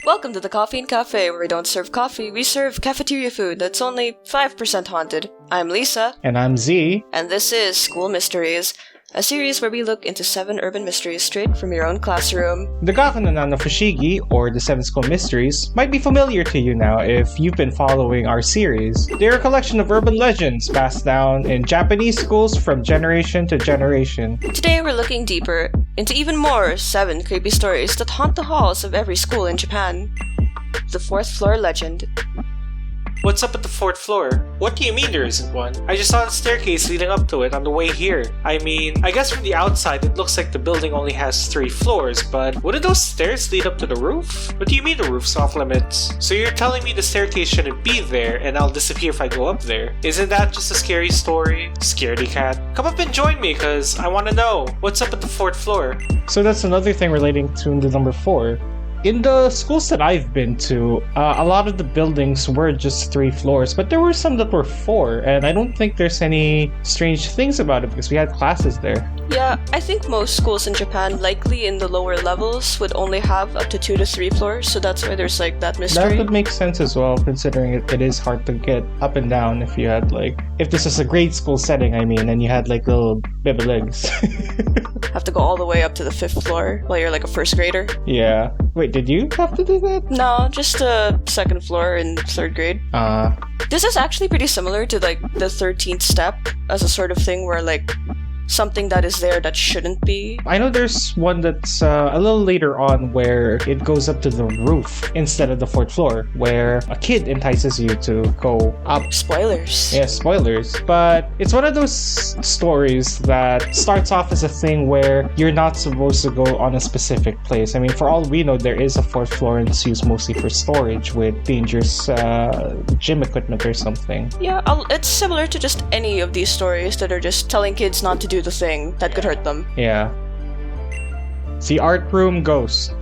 Welcome to the Koffeine Cafe, where we don't serve coffee, we serve cafeteria food that's only 5% haunted. I'm Lisa. And I'm Z. And this is School Mysteries, a series where we look into 7 urban mysteries straight from your own classroom. The Gakunanan no Fushigi, or the 7 School Mysteries, might be familiar to you now if you've been following our series. They're a collection of urban legends passed down in Japanese schools from generation to generation. Today we're looking deeper into even more 7 creepy stories that haunt the halls of every school in Japan. The 4th floor legend. What's up at the 4th floor? What do you mean there isn't one? I just saw the staircase leading up to it on the way here. I mean, I guess from the outside it looks like the building only has 3 floors, but wouldn't those stairs lead up to the roof? What do you mean the roof's off limits? So you're telling me the staircase shouldn't be there and I'll disappear if I go up there? Isn't that just a scary story? Scaredy cat. Come up and join me, cause I wanna know. What's up at the 4th floor? So that's another thing relating to the number 4. In the schools that I've been to, a lot of the buildings were just 3 floors, but there were some that were 4, and I don't think there's any strange things about it because we had classes there. Yeah, I think most schools in Japan, likely in the lower levels, would only have up to 2 to 3 floors, so that's why there's like that mystery. That would make sense as well, considering it is hard to get up and down if you had if this was a grade school setting, I mean, and you had little baby legs. Have to go all the way up to the 5th floor while you're like a 1st grader. Yeah. Wait, did you have to do that? No, just the 2nd floor in 3rd grade. This is actually pretty similar to the 13th step as a sort of thing where something that is there that shouldn't be. I know there's one that's a little later on where it goes up to the roof instead of the 4th floor, where a kid entices you to go up. Spoilers. Yeah, spoilers. But it's one of those stories that starts off as a thing where you're not supposed to go on a specific place. I mean, for all we know, there is a 4th floor and it's used mostly for storage with dangerous gym equipment or something. Yeah, it's similar to just any of these stories that are just telling kids not to do the thing that could hurt them. Yeah. The art room ghost.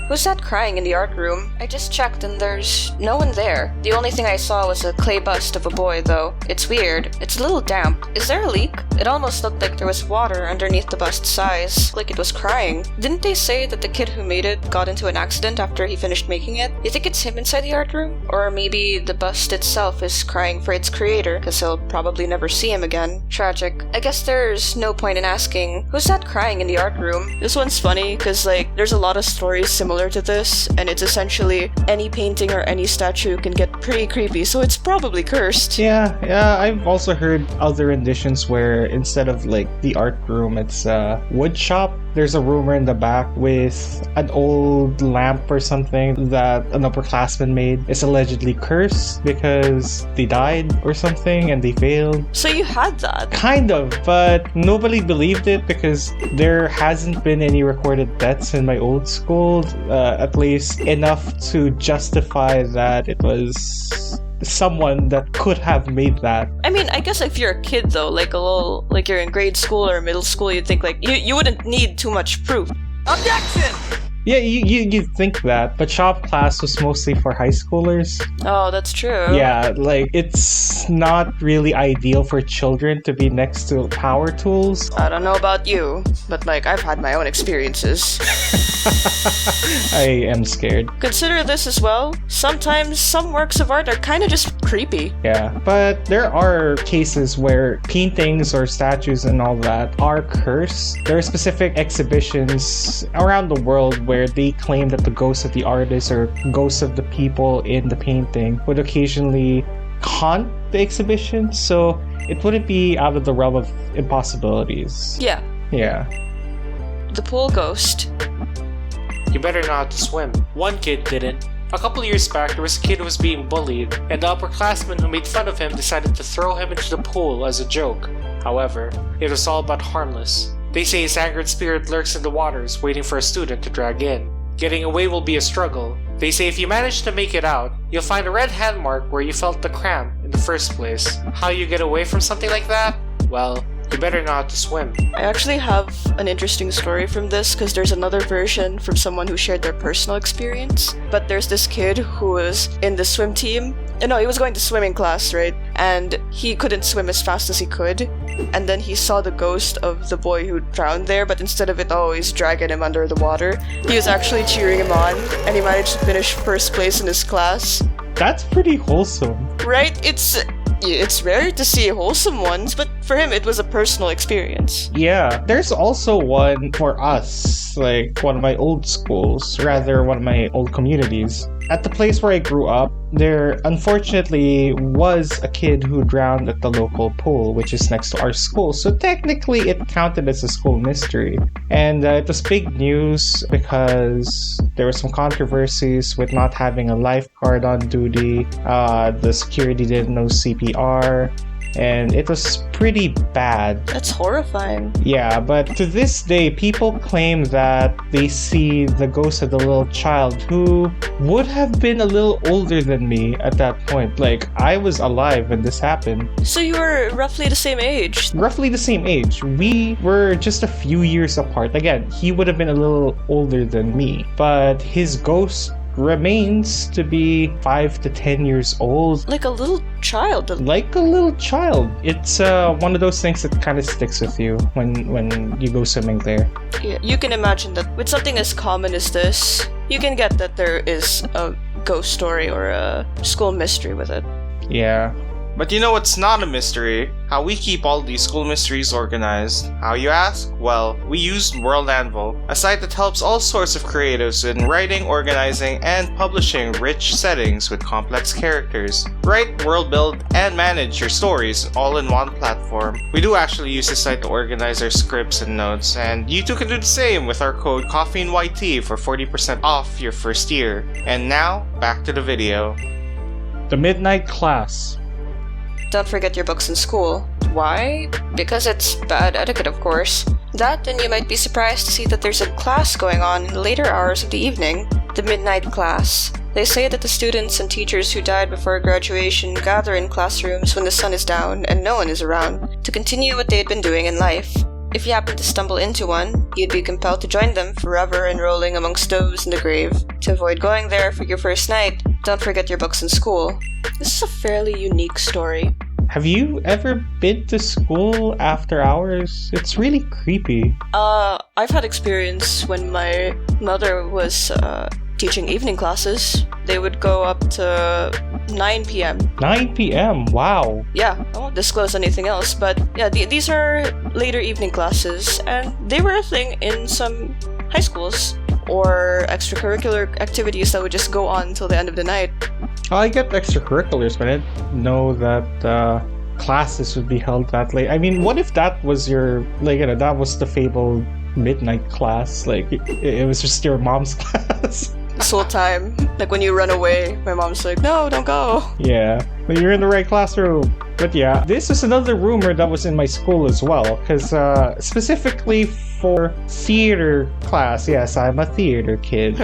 Who's that crying in the art room? I just checked and there's no one there. The only thing I saw was a clay bust of a boy, though. It's weird. It's a little damp. Is there a leak? It almost looked like there was water underneath the bust's size, like it was crying. Didn't they say that the kid who made it got into an accident after he finished making it? You think it's him inside the art room? Or maybe the bust itself is crying for its creator, because he'll probably never see him again. Tragic. I guess there's no point in asking, who's that crying in the art room? This one's funny, because there's a lot of stories similar to this, and it's essentially any painting or any statue can get pretty creepy, so it's probably cursed. Yeah, I've also heard other renditions where instead of the art room, it's a wood shop. There's a rumor in the back with an old lamp or something that an upperclassman made. It's allegedly cursed because they died or something and they failed. So you had that? Kind of, but nobody believed it because there hasn't been any recorded deaths in my old school, at least enough to justify that it was someone that could have made that. I mean, I guess if you're a kid though, you're in grade school or middle school, you'd think you wouldn't need too much proof. Objection! Yeah, you'd think that, but shop class was mostly for high schoolers. Oh, that's true. Yeah, it's not really ideal for children to be next to power tools. I don't know about you, but I've had my own experiences. I am scared. Consider this as well. Sometimes some works of art are kind of just creepy. Yeah, but there are cases where paintings or statues and all that are cursed. There are specific exhibitions around the world where they claim that the ghosts of the artists or ghosts of the people in the painting would occasionally haunt the exhibition, so it wouldn't be out of the realm of impossibilities. Yeah. The pool ghost. You better know how to swim. One kid didn't. A couple years back, there was a kid who was being bullied, and the upperclassman who made fun of him decided to throw him into the pool as a joke. However, it was all but harmless. They say his angered spirit lurks in the waters, waiting for a student to drag in. Getting away will be a struggle. They say if you manage to make it out, you'll find a red hand mark where you felt the cramp in the first place. How you get away from something like that? Well, you better know how to swim. I actually have an interesting story from this because there's another version from someone who shared their personal experience. But there's this kid who was in the swim team. No, he was going to swimming class, right? And he couldn't swim as fast as he could. and then he saw the ghost of the boy who drowned there, but instead of it always dragging him under the water, he was actually cheering him on, and he managed to finish first place in his class. That's pretty wholesome. Right? It's rare to see wholesome ones, but for him it was a personal experience. Yeah, there's also one for us, like one of my old schools, rather one of my old communities. At the place where I grew up, there unfortunately was a kid who drowned at the local pool, which is next to our school. So technically it counted as a school mystery. And it was big news because there were some controversies with not having a lifeguard on duty. The security didn't know CPR. And it was pretty bad. That's horrifying. Yeah, but to this day, people claim that they see the ghost of the little child who would have been a little older than me at that point. Like, I was alive when this happened. So you were roughly the same age? Roughly the same age. We were just a few years apart. Again, he would have been a little older than me, but his ghost remains to be 5 to 10 years old. Like a little child. Like a little child. It's one of those things that kind of sticks with you when you go swimming there. Yeah, you can imagine that with something as common as this, you can get that there is a ghost story or a school mystery with it. Yeah. But you know what's not a mystery? How we keep all these school mysteries organized. How, you ask? Well, we used World Anvil, a site that helps all sorts of creatives in writing, organizing, and publishing rich settings with complex characters. Write, world build, and manage your stories all in one platform. We do actually use this site to organize our scripts and notes, and you too can do the same with our code KoffeineYT for 40% off your first year. And now, back to the video. The Midnight Class. Don't forget your books in school. Why? Because it's bad etiquette, of course. That, and you might be surprised to see that there's a class going on in the later hours of the evening. The Midnight Class. They say that the students and teachers who died before graduation gather in classrooms when the sun is down and no one is around to continue what they had been doing in life. If you happen to stumble into one, you'd be compelled to join them forever enrolling amongst those in the grave. To avoid going there for your first night, don't forget your books in school. This is a fairly unique story. Have you ever been to school after hours? It's really creepy. I've had experience when my mother was teaching evening classes. They would go up to 9 p.m. 9 p.m. Wow. Yeah, I won't disclose anything else, but yeah, these are later evening classes, and they were a thing in some high schools or extracurricular activities that would just go on until the end of the night. I get extracurriculars, but I didn't know that classes would be held that late. I mean, what if that was your, like, you know, that was the fabled midnight class? Like, it was just your mom's class? This whole time, like when you run away, my mom's like, no, don't go. Yeah, but you're in the right classroom. But yeah, this is another rumor that was in my school as well, because specifically for theater class, yes, I'm a theater kid.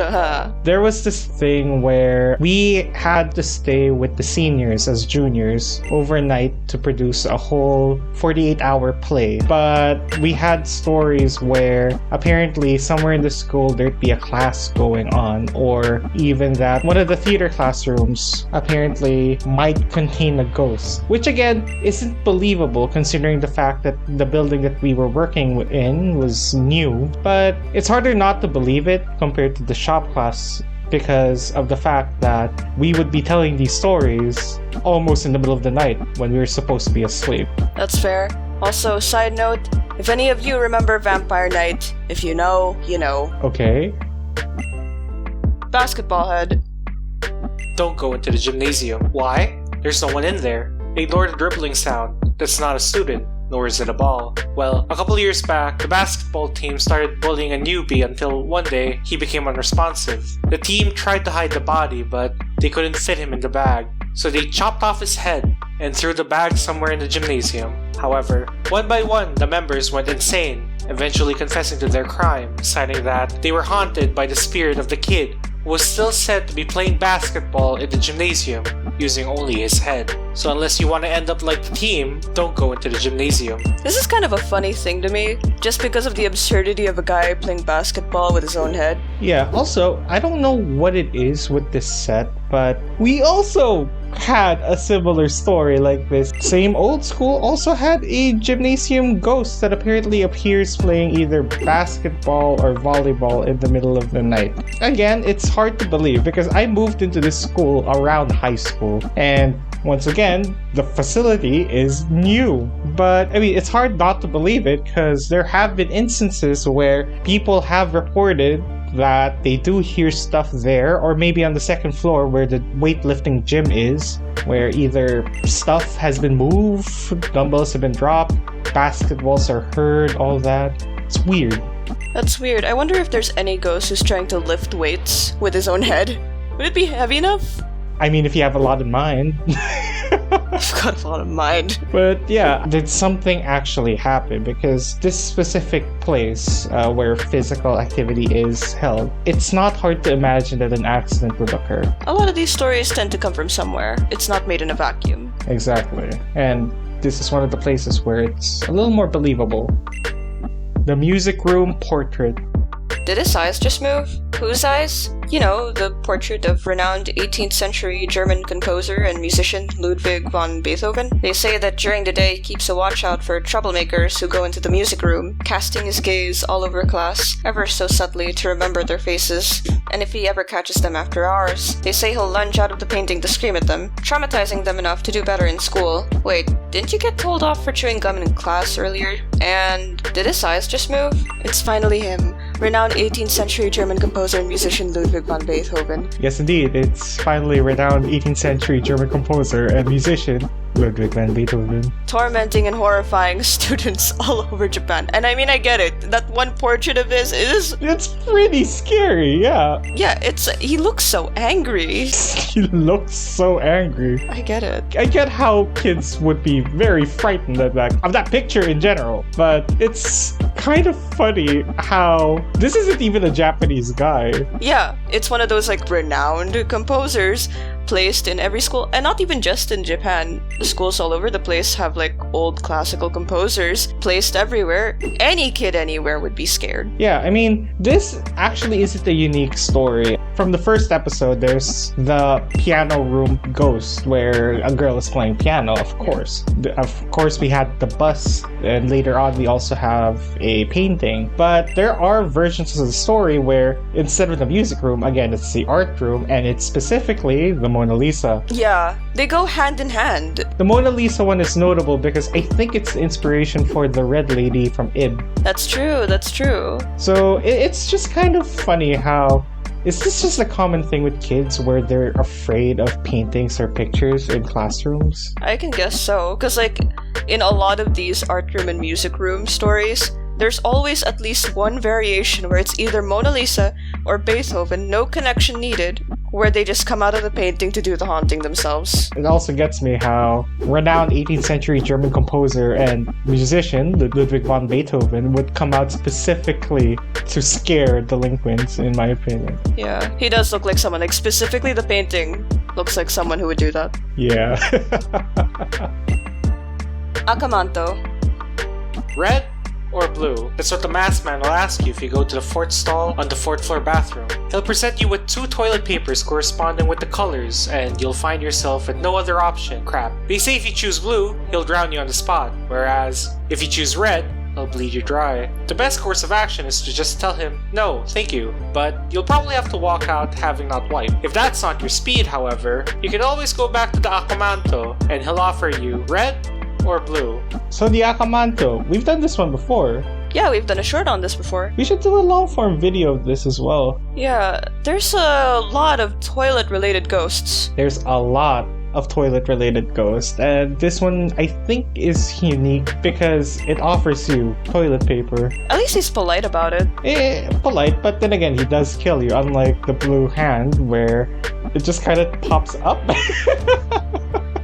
There was this thing where we had to stay with the seniors as juniors overnight to produce a whole 48-hour play. But we had stories where apparently somewhere in the school there'd be a class going on, or even that one of the theater classrooms apparently might contain a ghost, which again isn't believable considering the fact that the building that we were working in was new. But it's harder not to believe it compared to the shop class because of the fact that we would be telling these stories almost in the middle of the night when we were supposed to be asleep. That's fair. Also, side note, if any of you remember Vampire Night, if you know, you know. Okay. Basketball head. Don't go into the gymnasium. Why? There's no one in there. Ignore the dribbling sound. That's not a student, nor is it a ball. Well, a couple years back, the basketball team started bullying a newbie until one day he became unresponsive. The team tried to hide the body, but they couldn't fit him in the bag. So they chopped off his head and threw the bag somewhere in the gymnasium. However, one by one, the members went insane, eventually confessing to their crime, citing that they were haunted by the spirit of the kid who was still said to be playing basketball in the gymnasium, using only his head. So unless you want to end up like the team, don't go into the gymnasium. This is kind of a funny thing to me, just because of the absurdity of a guy playing basketball with his own head. Yeah, also, I don't know what it is with this set, But we also had a similar story like this. Same old school also had a gymnasium ghost that apparently appears playing either basketball or volleyball in the middle of the night. Again, it's hard to believe because I moved into this school around high school, and once again, the facility is new. But I mean, it's hard not to believe it because there have been instances where people have reported that they do hear stuff there, or maybe on the second floor where the weightlifting gym is, where either stuff has been moved, dumbbells have been dropped, basketballs are heard, all that. It's weird. That's weird. I wonder if there's any ghost who's trying to lift weights with his own head. Would it be heavy enough? I mean, if you have a lot in mind. I've got a lot of mind. But yeah, did something actually happen? Because this specific place where physical activity is held, it's not hard to imagine that an accident would occur. A lot of these stories tend to come from somewhere. It's not made in a vacuum. Exactly. And this is one of the places where it's a little more believable. The music room portrait. Did his eyes just move? Whose eyes? You know, the portrait of renowned 18th century German composer and musician Ludwig von Beethoven. They say that during the day he keeps a watch out for troublemakers who go into the music room, casting his gaze all over class, ever so subtly to remember their faces. And if he ever catches them after hours, they say he'll lunge out of the painting to scream at them, traumatizing them enough to do better in school. Wait, didn't you get told off for chewing gum in class earlier? And did his eyes just move? It's finally him, renowned 18th century German composer and musician Ludwig von Beethoven. Yes, indeed. It's finally renowned 18th century German composer and musician Ludwig van Beethoven. Tormenting and horrifying students all over Japan. And I mean, I get it. That one portrait of his is... It's pretty scary, yeah. Yeah, he looks so angry. He looks so angry. I get it. I get how kids would be very frightened of that picture in general, but it's kind of funny how this isn't even a Japanese guy. Yeah, it's one of those like renowned composers placed in every school, and not even just in Japan. Schools all over the place have like old classical composers placed everywhere. Any kid anywhere would be scared. Yeah, I mean, this actually isn't a unique story. From the first episode, there's the piano room ghost where a girl is playing piano, of course. Of course, we had the bus, and later on we also have a painting. But there are versions of the story where instead of the music room, again, it's the art room, and it's specifically the Mona Lisa. Yeah, they go hand in hand. The Mona Lisa one is notable because I think it's the inspiration for the Red Lady from Ib. That's true, that's true. So it's just kind of funny how... Is this just a common thing with kids where they're afraid of paintings or pictures in classrooms? I can guess so, because like in a lot of these art room and music room stories, there's always at least one variation where it's either Mona Lisa or Beethoven, no connection needed, where they just come out of the painting to do the haunting themselves. It also gets me how renowned 18th century German composer and musician Ludwig von Beethoven would come out specifically to scare delinquents, in my opinion. Yeah, he does look like someone, like specifically the painting looks like someone who would do that. Yeah. Akamanto. Red or blue? That's what the masked man will ask you if you go to the fourth stall on the fourth floor bathroom. He'll present you with 2 toilet papers corresponding with the colors, and you'll find yourself with no other option. Crap. They say if you choose blue, he'll drown you on the spot, whereas if you choose red, he'll bleed you dry. The best course of action is to just tell him, no, thank you, but you'll probably have to walk out having not wiped. If that's not your speed, however, you can always go back to the Akamanto, and he'll offer you red or blue. So the Akamanto, we've done this one before. Yeah, we've done a short on this before. We should do a long form video of this as well. Yeah, there's a lot of toilet related ghosts. There's a lot of toilet related ghosts, and this one I think is unique because it offers you toilet paper. At least he's polite about it. Polite, but then again, he does kill you, unlike the blue hand where it just kind of pops up.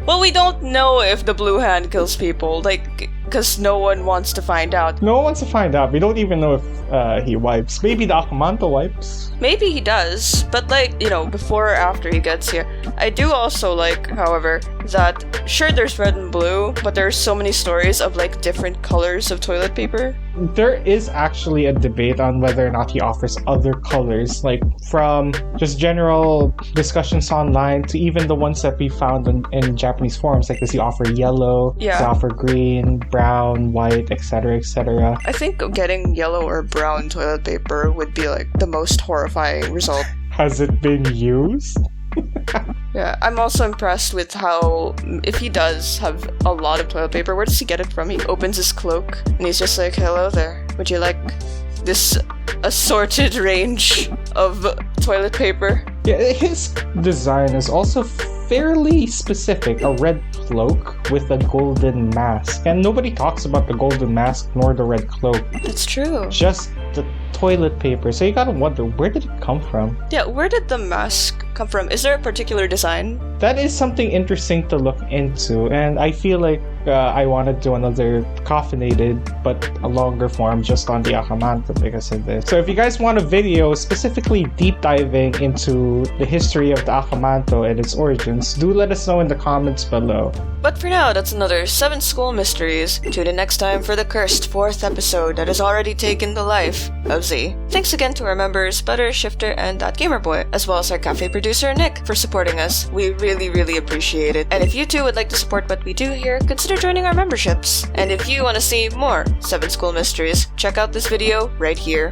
Well, we don't know if the blue hand kills people, like, because no one wants to find out. No one wants to find out. We don't even know if he wipes. Maybe the Akamanto wipes. Maybe he does, but like, you know, before or after he gets here. I do also like, however, that sure there's red and blue, but there are so many stories of like different colors of toilet paper. There is actually a debate on whether or not he offers other colors, like from just general discussions online to even the ones that we found in Japanese forums. Like, does he offer yellow? Yeah. Does he offer green, brown, white, etc., etc.? I think getting yellow or brown toilet paper would be like the most horrifying result. Has it been used? Yeah, I'm also impressed with how, if he does have a lot of toilet paper, where does he get it from? He opens his cloak and he's just like, hello there, would you like this assorted range of toilet paper? Yeah, his design is also fairly specific. A red cloak with a golden mask. And nobody talks about the golden mask nor the red cloak. It's true. Just the toilet paper. So you gotta wonder, where did it come from? Yeah, where did the mask come from? Is there a particular design? That is something interesting to look into, and I feel like I want to do another Koffeinated, but a longer form just on the Akamanto because of this. So if you guys want a video specifically deep diving into the history of the Akamanto and its origins, do let us know in the comments below. But for now, that's another 7 School Mysteries. Tune in next time for the cursed 4th episode that has already taken the life of Z. Thanks again to our members, Butter, Shifter, and @GamerBoy, as well as our cafe producer Nick for supporting us. We really appreciate it. And if you too would like to support what we do here, consider joining our memberships. And if you want to see more 7 School Mysteries, check out this video right here.